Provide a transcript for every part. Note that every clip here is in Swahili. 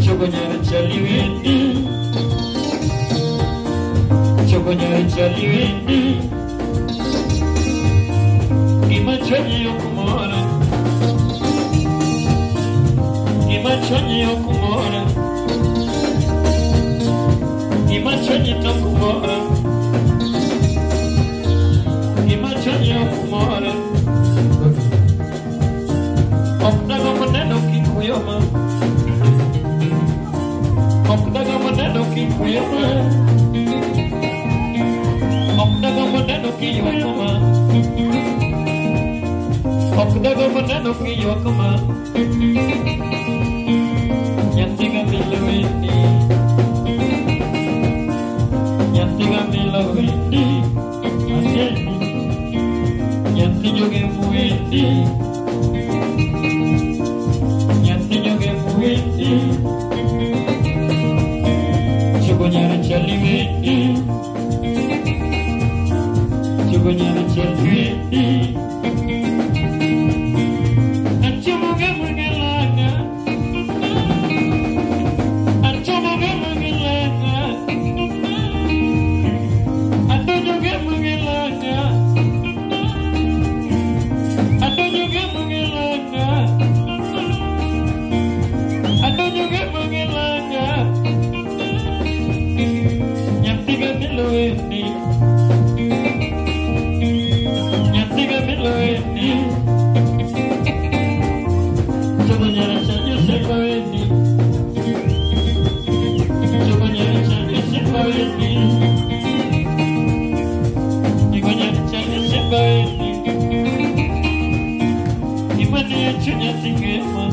Chogo Nyar Charlly Wendi, Chogo Nyar Charlly Wendi, Imachonyi Okumora, Imachonyi Okumora, Imachonyi Tokumora, Imachonyi Okumora, Okdago Moneno Kikuyoma. Okdago Moneno Kikuyoma, Okdago Moneno Kiyokuma, Okdago Moneno Kiyokuma, Nyantiga Milo Wendi, Nyantiga Milo Wendi, Nyantijoge Wendi, Nyantijoge Wendi. Chogo Nyar Charlly Wendi, Chogo Nyar Charlly Wendi, Achomoge Mugelanga, Achomoge Mugelanga, Adojoge Mugelanga, Adojoge Mugelanga, Adojoge Mugelanga. Nyantiga Milo Wendi, Nyantiga Milo Wendi, Chogo Nyar Charlly Wendi, Chogo Nyar Charlly Wendi, Chogo Nyar Charlly Wendi, Imani Chunya Tingema,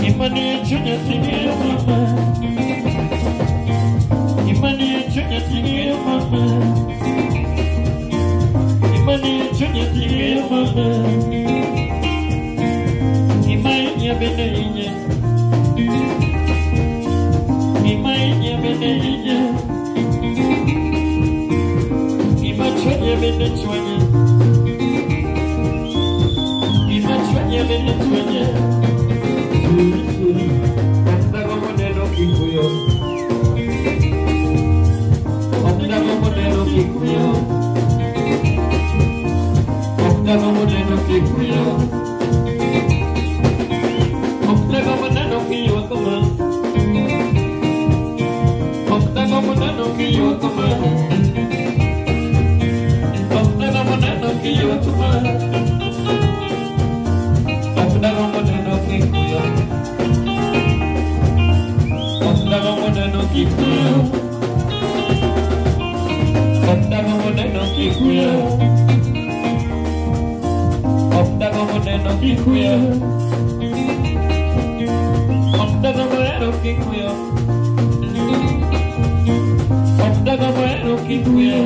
Imani Chunya Tingema. Imani Chunya Tingema, Imani Chunya Tingema, Imai Yabeneinya, Imai Yabeneinya, Imachunya Benechunya, Imachunya Benechunya, Okdago Moneno Kikuyo. Okdago Moneno Kikuyo, Okdago Moneno Kikuyo, Okdago Moneno Kiyokuma, Okdago Moneno Kiyokuma, Okdago Moneno Kiyokuma, Okdago Moneno Kikuyo, Okdago Moneno Kikuyo. Okdago Moneno Kikuyo, Okdago Moneno Kikuyo, Okdago Moneno Kikuyo, Okdago Moneno Kikuyo,